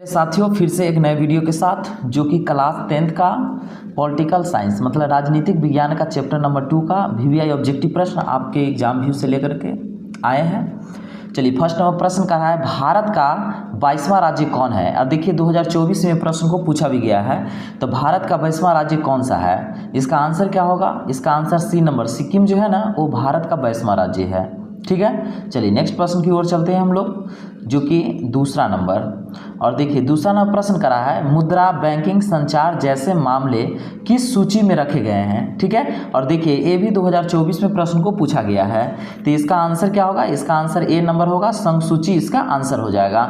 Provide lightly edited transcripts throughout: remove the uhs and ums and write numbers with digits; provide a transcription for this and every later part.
साथियों फिर से एक नए वीडियो के साथ जो कि क्लास 10th का पॉलिटिकल साइंस मतलब राजनीतिक विज्ञान का चैप्टर नंबर 2 का वीवीआई ऑब्जेक्टिव प्रश्न आपके एग्जाम व्यू से लेकर के आए हैं। चलिए फर्स्ट नंबर प्रश्न कर रहा है भारत का 22वां राज्य कौन है। अब देखिए 2024 में प्रश्न को पूछा भी गया है, तो भारत का 22वां राज्य कौन सा है। इसका आंसर क्या होगा, इसका आंसर सी नंबर सिक्किम जो है ना वो भारत का 22वां राज्य है। ठीक है, चलिए नेक्स्ट प्रश्न की ओर चलते हैं हम लोग जो कि दूसरा नंबर। और देखिए दूसरा नंबर प्रश्न करा है मुद्रा बैंकिंग संचार जैसे मामले किस सूची में रखे गए हैं। ठीक है, और देखिए ये भी 2024 में प्रश्न को पूछा गया है, तो इसका आंसर क्या होगा, इसका आंसर ए नंबर होगा, संघ सूची इसका आंसर हो जाएगा।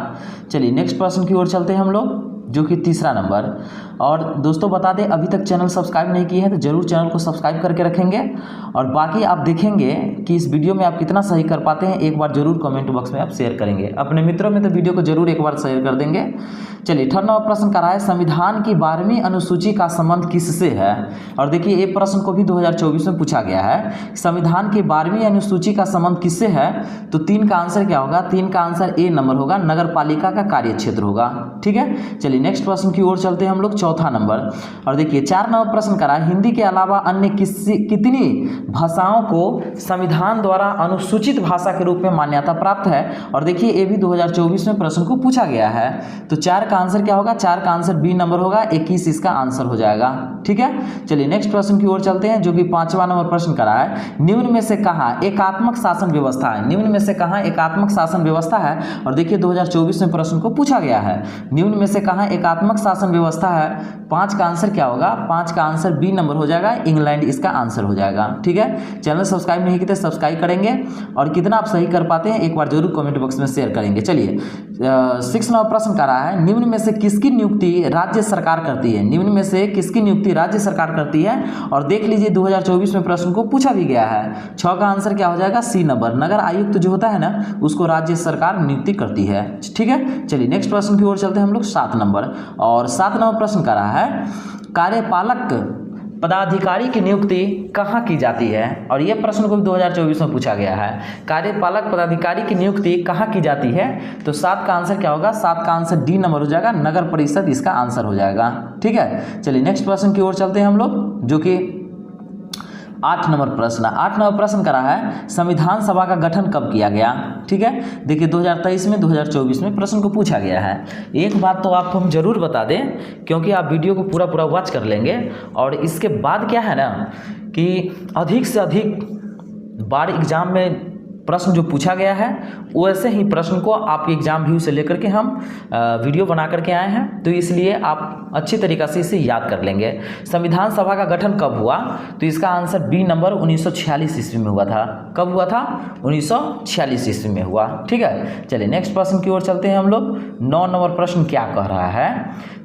चलिए नेक्स्ट प्रश्न की ओर चलते हैं हम लोग जो कि तीसरा नंबर। और दोस्तों बता दें अभी तक चैनल सब्सक्राइब नहीं किए हैं तो जरूर चैनल को सब्सक्राइब करके रखेंगे, और बाकी आप देखेंगे कि इस वीडियो में आप कितना सही कर पाते हैं एक बार जरूर कमेंट बॉक्स में आप शेयर करेंगे अपने मित्रों में, तो वीडियो को जरूर एक बार शेयर कर देंगे। चलिए थर्ड नंबर प्रश्न कर रहा है संविधान की 12वीं अनुसूची का संबंध किससे है। और देखिए ये प्रश्न को भी 2024 में पूछा गया है, संविधान की 12वीं अनुसूची का संबंध किससे है, तो 3 का आंसर क्या होगा, 3 का आंसर ए नंबर होगा, नगर पालिका का कार्य क्षेत्र होगा। ठीक है, चलिए नेक्स्ट प्रश्न की ओर चलते हैं हम लोग चौथा नंबर। और देखिए 4 नंबर प्रश्न करा हिंदी के अलावा अन्य कितनी भाषाओं को संविधान द्वारा अनुसूचित भाषा के रूप में मान्यता प्राप्त है। और देखिए ये भी 2024 में प्रश्न को पूछा गया है, तो 4 का आंसर क्या होगा, 4 का आंसर बी नंबर होगा, 21 इसका आंसर हो जाएगा। ठीक है, चलिए नेक्स्ट प्रश्न की ओर चलते हैं जो कि 5वां नंबर प्रश्न करा है निम्न में से कहाँ एकात्मक शासन व्यवस्था है। निम्न में से कहाँ एकात्मक शासन व्यवस्था है। और देखिए 2024 में प्रश्न को पूछा गया है निम्न में से कहाँ एकात्मक शासन व्यवस्था है। 5 का आंसर क्या होगा, 5 का आंसर बी नंबर हो जाएगा, इंग्लैंड इसका आंसर हो जाएगा। ठीक है, चैनल सब्सक्राइब नहीं किए तो सब्सक्राइब करेंगे, और कितना आप सही कर पाते हैं एक बार जरूर कमेंट बॉक्स में शेयर करेंगे। चलिए 6 नंबर प्रश्न कर रहा है निम्न में से किसकी नियुक्ति राज्य सरकार करती है। निम्न में से किसकी नियुक्ति राज्य सरकार करती है। और देख लीजिए 2024 में प्रश्न को पूछा भी गया है। 6 का आंसर क्या हो जाएगा, सी नंबर, नगर आयुक्त जो होता है ना उसको राज्य सरकार नियुक्ति करती है। ठीक है, चलिए नेक्स्ट प्रश्न की ओर चलते हैं हम लोग 7 नंबर। और 7 नंबर प्रश्न कर रहा है कार्यपालक पदाधिकारी की नियुक्ति कहाँ की जाती है। और यह प्रश्न को भी 2024 में पूछा गया है, कार्यपालक पदाधिकारी की नियुक्ति कहाँ की जाती है। तो 7 का आंसर क्या होगा, 7 का आंसर डी नंबर हो जाएगा, नगर परिषद इसका आंसर हो जाएगा। ठीक है, चलिए नेक्स्ट प्रश्न की ओर चलते हैं हम लोग जो कि 8 नंबर प्रश्न। 8 नंबर प्रश्न करा है संविधान सभा का गठन कब किया गया। ठीक है, देखिए 2023 में 2024 में प्रश्न को पूछा गया है। एक बात तो आपको हम जरूर बता दें क्योंकि आप वीडियो को पूरा वॉच कर लेंगे, और इसके बाद क्या है ना कि अधिक से अधिक बार एग्जाम में प्रश्न जो पूछा गया है वैसे ही प्रश्न को आपके एग्जाम व्यू से लेकर के हम वीडियो बना करके आए हैं, तो इसलिए आप अच्छी तरीक़ा से इसे याद कर लेंगे। संविधान सभा का गठन कब हुआ, तो इसका आंसर बी नंबर 1946 ईस्वी में हुआ था। कब हुआ था, 1946 ईस्वी में हुआ। ठीक है, चलिए नेक्स्ट प्रश्न की ओर चलते हैं हम लोग। 9 नंबर प्रश्न क्या कह रहा है,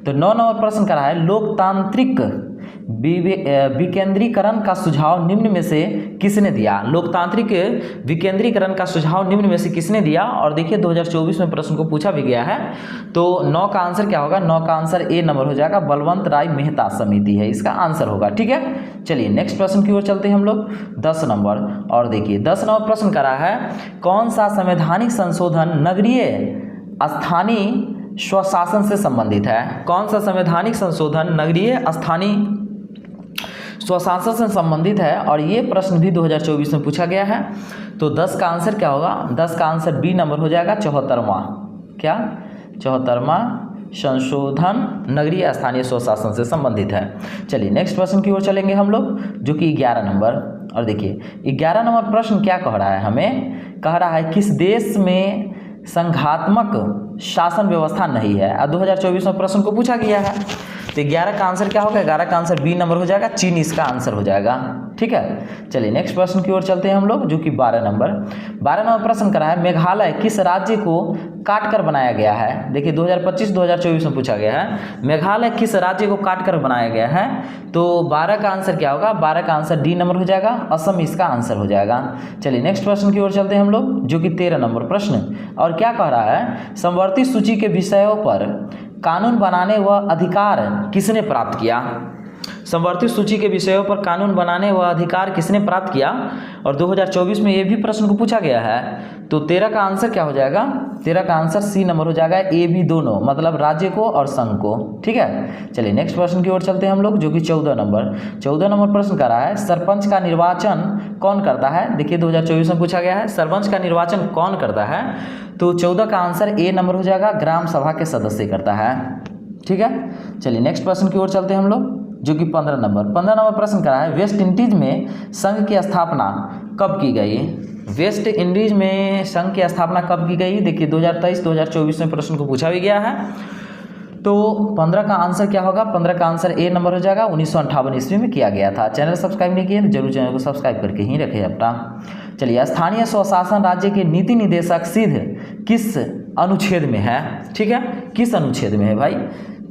तो 9 नंबर प्रश्न कह रहा है लोकतांत्रिक विकेंद्रीकरण का सुझाव निम्न में से किसने दिया। लोकतांत्रिक विकेंद्रीकरण का सुझाव निम्न में से किसने दिया। और देखिए 2024 में प्रश्न को पूछा भी गया है, तो 9 का आंसर क्या होगा, 9 का आंसर ए नंबर हो जाएगा, बलवंत राय मेहता समिति है इसका आंसर होगा। ठीक है, चलिए नेक्स्ट प्रश्न की ओर चलते हैं हम लोग 10 नंबर। और देखिए 10 नंबर प्रश्न करा है कौन सा संवैधानिक संशोधन नगरीय स्थानीय स्वशासन से संबंधित है। कौन सा संवैधानिक संशोधन नगरीय स्थानीय स्वशासन से संबंधित है। और ये प्रश्न भी 2024 में पूछा गया है, तो 10 का आंसर क्या होगा, 10 का आंसर बी नंबर हो जाएगा, 74वां, क्या 74वां संशोधन नगरीय स्थानीय स्वशासन से संबंधित है। चलिए नेक्स्ट प्रश्न की ओर चलेंगे हम लोग जो कि 11 नंबर। और देखिए 11 नंबर प्रश्न क्या कह रहा है, हमें कह रहा है किस देश में संघात्मक शासन व्यवस्था नहीं है। 2024 में प्रश्न को पूछा गया है, तो 11 का आंसर क्या होगा, 11 का आंसर बी नंबर हो जाएगा, चीन इसका आंसर हो जाएगा। ठीक है, चलिए नेक्स्ट प्रश्न की ओर चलते हैं हम लोग जो कि 12 नंबर। 12 नंबर प्रश्न करा है मेघालय किस राज्य को काट कर बनाया गया है। देखिए 2025-2024 में पूछा गया है मेघालय किस राज्य को काट कर बनाया गया है, तो 12 का आंसर क्या होगा, 12 का आंसर डी नंबर हो जाएगा, असम इसका आंसर हो जाएगा। चलिए नेक्स्ट प्रश्न की ओर चलते हैं हम लोग जो कि 13 नंबर प्रश्न। और क्या कह रहा है समवर्ती सूची के विषयों पर कानून बनाने व अधिकार किसने प्राप्त किया। संवर्धित सूची के विषयों पर कानून बनाने व अधिकार किसने प्राप्त किया? और 2024 में ये भी प्रश्न को पूछा गया है। तो 13 का आंसर क्या हो जाएगा? 13 का आंसर सी नंबर हो जाएगा, ए बी दोनों, मतलब राज्य को और संघ को। ठीक है, चलिए नेक्स्ट प्रश्न की ओर चलते हैं हम लोग, जो कि 14 नंबर प्रश्न कर रहा है, सरपंच का निर्वाचन कौन करता है? देखिए 2024 में पूछा गया है, सरपंच का निर्वाचन कौन करता है? तो 14 का आंसर ए नंबर हो जाएगा, ग्राम सभा के सदस्य करता है। ठीक है, चलिए नेक्स्ट प्रश्न की ओर चलते हैं हम लोग, जो कि 15 नंबर प्रश्न करा है, वेस्ट इंडीज में संघ की स्थापना कब की गई? वेस्ट इंडीज में संघ की स्थापना कब की गई? देखिए 2023-2024 में प्रश्न को पूछा भी गया है। तो 15 का आंसर क्या होगा? 15 का आंसर ए नंबर हो जाएगा, 1958 ईस्वी में किया गया था। चैनल सब्सक्राइब नहीं किए तो जरूर चैनल को सब्सक्राइब करके ही रखें अपना। चलिए, स्थानीय स्वशासन राज्य के नीति निदेशक सिद्ध किस अनुच्छेद में है? ठीक है, किस अनुच्छेद में है भाई?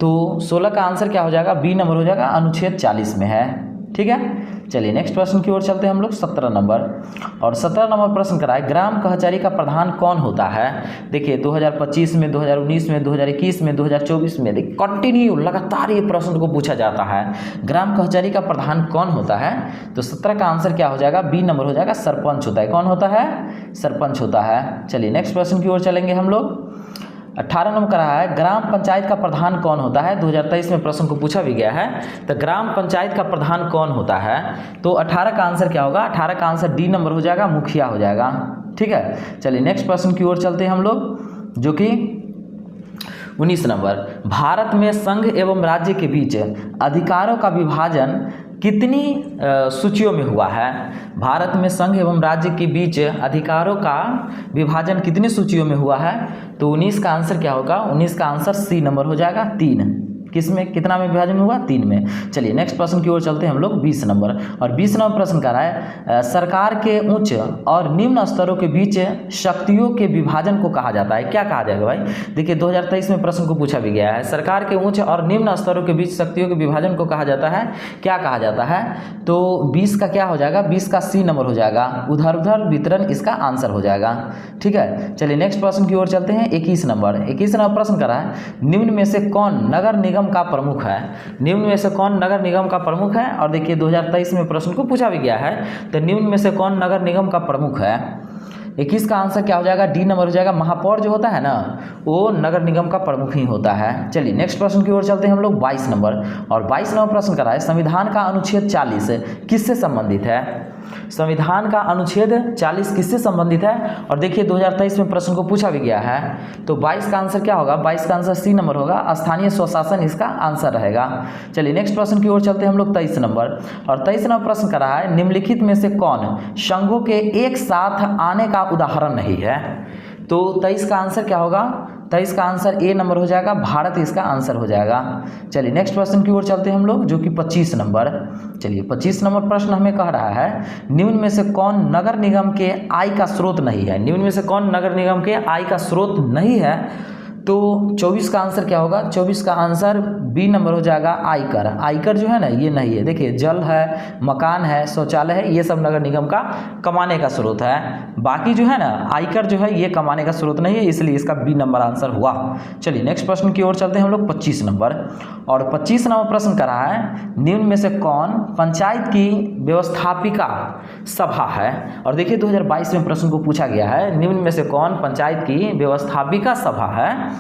तो 16 का आंसर क्या हो जाएगा? बी नंबर हो जाएगा, अनुच्छेद 40 में है। ठीक है, चलिए नेक्स्ट प्रश्न की ओर चलते हैं हम लोग, 17 नंबर। और 17 नंबर प्रश्न कराए, ग्राम कचहरी का प्रधान कौन होता है? देखिए 2025 में, 2019 में, 2021 में, 2024 में कंटिन्यू लगातार ये प्रश्न को पूछा जाता है, ग्राम कचहरी का प्रधान कौन होता है? तो 17 का आंसर क्या हो जाएगा? बी नंबर हो जाएगा, सरपंच होता है। कौन होता है? सरपंच होता है। चलिए नेक्स्ट प्रश्न की ओर चलेंगे हम लोग। 18 नंबर का रहा है, ग्राम पंचायत का प्रधान कौन होता है? 2023 में प्रश्न को पूछा भी गया है। तो ग्राम पंचायत का प्रधान कौन होता है? तो 18 का आंसर क्या होगा? 18 का आंसर डी नंबर हो जाएगा, मुखिया हो जाएगा। ठीक है, चलिए नेक्स्ट प्रश्न की ओर चलते हैं हम लोग, जो कि 19 नंबर। भारत में संघ एवं राज्य के बीच अधिकारों का विभाजन कितनी सूचियों में हुआ है? भारत में संघ एवं राज्य के बीच अधिकारों का विभाजन कितनी सूचियों में हुआ है? तो 19 का आंसर क्या होगा? 19 का आंसर सी नंबर हो जाएगा, 3। किसमें, कितना में विभाजन हुआ? 3 में। चलिए नेक्स्ट प्रश्न की ओर चलते हैं हम लोग, 20 नंबर। और 20 नंबर प्रश्न कर रहा है, सरकार के उच्च और निम्न स्तरों के बीच शक्तियों के विभाजन को कहा जाता है। क्या कहा जाएगा भाई? देखिए 2023 में प्रश्न को पूछा भी गया है, सरकार के उच्च और निम्न स्तरों के बीच शक्तियों के विभाजन को कहा जाता है, क्या कहा जाता है? तो 20 का क्या हो जाएगा? 20 का सी नंबर हो जाएगा, उधर उधर वितरण इसका आंसर हो जाएगा। ठीक है, चलिए नेक्स्ट प्रश्न की ओर चलते हैं, 21 नंबर। 21 नंबर प्रश्न कर रहा है, निम्न में से कौन नगर निगम का प्रमुख है? निम्न में से कौन नगर निगम का प्रमुख है? और देखिए 2023 में प्रश्न को पूछा भी गया है, तो निम्न में से कौन नगर निगम का प्रमुख है? 21 का आंसर क्या हो जाएगा? डी नंबर हो जाएगा, महापौर जो होता है ना, वो नगर निगम का प्रमुख ही होता है। चलिए नेक्स्ट प्रश्न की ओर चलते हैं हम लोग, 22 नंबर। और 22 नंबर प्रश्न कर रहा है, संविधान का अनुच्छेद 40 किससे संबंधित है? संविधान का अनुच्छेद 40 किससे संबंधित है? और देखिए 2023 में प्रश्न को पूछा भी गया है। तो 22 का आंसर क्या होगा? 22 का आंसर सी नंबर होगा, स्थानीय स्वशासन इसका आंसर रहेगा। चलिए नेक्स्ट प्रश्न की ओर चलते हैं हम लोग, 23 नंबर। और 23 नंबर प्रश्न कर रहा है, निम्नलिखित में से कौन संघों के एक साथ आने का उदाहरण नहीं है? तो 23 का आंसर क्या होगा? 23 का आंसर ए नंबर हो जाएगा, भारत इसका आंसर हो जाएगा। चलिए नेक्स्ट प्रश्न की ओर चलते हैं हम लोग, जो कि 25 नंबर। चलिए 25 नंबर प्रश्न हमें कह रहा है, निम्न में से कौन नगर निगम के आय का स्रोत नहीं है? निम्न में से कौन नगर निगम के आय का स्रोत नहीं है? तो 24 का आंसर क्या होगा? 24 का आंसर बी नंबर हो जाएगा, आयकर। आयकर जो है ना, ये नहीं है। देखिए जल है, मकान है, शौचालय है, ये सब नगर निगम का कमाने का स्रोत है। बाकी जो है ना, आयकर जो है ये कमाने का स्रोत नहीं है, इसलिए इसका बी नंबर आंसर हुआ। चलिए नेक्स्ट प्रश्न की ओर चलते हैं हम लोग, 25 नंबर। और 25 नंबर प्रश्न कर रहा है, निम्न में से कौन पंचायत की व्यवस्थापिका सभा है? और देखिए 2022 में प्रश्न को पूछा गया है, निम्न में से कौन पंचायत की व्यवस्थापिका सभा है?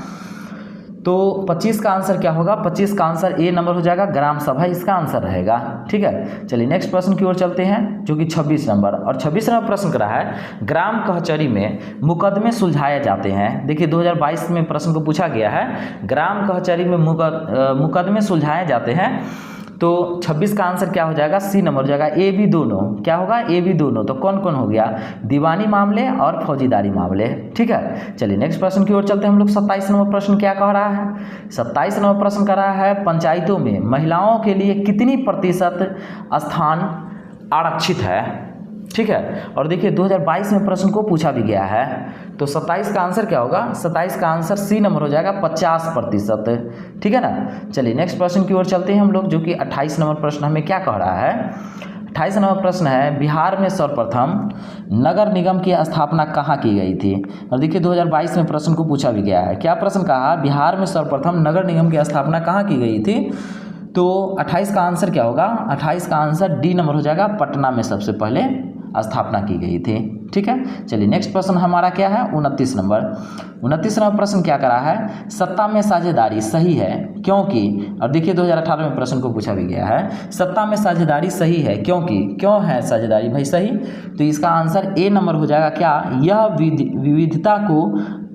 तो 25 का आंसर क्या होगा? 25 का आंसर ए नंबर हो जाएगा, ग्राम सभा इसका आंसर रहेगा। ठीक है, चलिए नेक्स्ट प्रश्न की ओर चलते हैं, जो कि 26 नंबर। और 26 नंबर प्रश्न कर रहा है, ग्राम कचहरी में मुकदमे सुलझाए जाते हैं। देखिए 2022 में प्रश्न को पूछा गया है, ग्राम कचहरी में मुकदमे सुलझाए जाते हैं। तो 26 का आंसर क्या हो जाएगा? सी नंबर हो जाएगा, ए बी दोनों। क्या होगा? ए बी दोनों। तो कौन कौन हो गया? दीवानी मामले और फौजीदारी मामले। ठीक है, चलिए नेक्स्ट प्रश्न की ओर चलते हैं हम लोग। 27 नंबर प्रश्न क्या कह रहा है? 27 नंबर प्रश्न कर रहा है, पंचायतों में महिलाओं के लिए कितनी प्रतिशत स्थान आरक्षित है? ठीक है, और देखिए 2022 में प्रश्न को पूछा भी गया है। तो 27 का आंसर क्या होगा? 27 का आंसर सी नंबर हो जाएगा, 50%। ठीक है ना। चलिए नेक्स्ट प्रश्न की ओर चलते हैं हम लोग, जो कि 28 नंबर प्रश्न हमें क्या कह रहा है? 28 नंबर प्रश्न है, बिहार में सर्वप्रथम नगर निगम की स्थापना कहाँ की गई थी? और देखिए 2022 में प्रश्न को पूछा भी गया है। क्या प्रश्न कहा? बिहार में सर्वप्रथम नगर निगम की स्थापना कहाँ की गई थी? तो 28 का आंसर क्या होगा? 28 का आंसर डी नंबर हो जाएगा, पटना में सबसे पहले स्थापना की गई थी। ठीक है, चलिए नेक्स्ट प्रश्न हमारा क्या है? 29 नंबर। 29 नंबर प्रश्न क्या करा है? सत्ता में साझेदारी सही है क्योंकि, और देखिए 2018 में प्रश्न को पूछा भी गया है, सत्ता में साझेदारी सही है क्योंकि, क्यों है साझेदारी भाई सही? तो इसका आंसर ए नंबर हो जाएगा क्या? यह विविधता को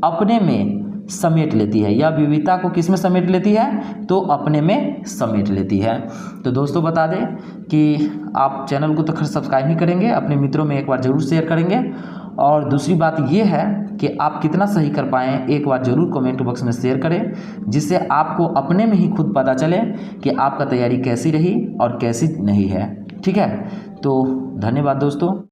अपने में समेट लेती है। यह विविधता को किस में समेट लेती है? तो अपने में समेट लेती है। तो दोस्तों बता दें कि आप चैनल को तो खैर सब्सक्राइब ही करेंगे, अपने मित्रों में एक बार जरूर शेयर करेंगे, और दूसरी बात ये है कि आप कितना सही कर पाएँ एक बार जरूर कमेंट बॉक्स में शेयर करें, जिससे आपको अपने में ही खुद पता चले कि आपका तैयारी कैसी रही और कैसी नहीं है। ठीक है, तो धन्यवाद दोस्तों।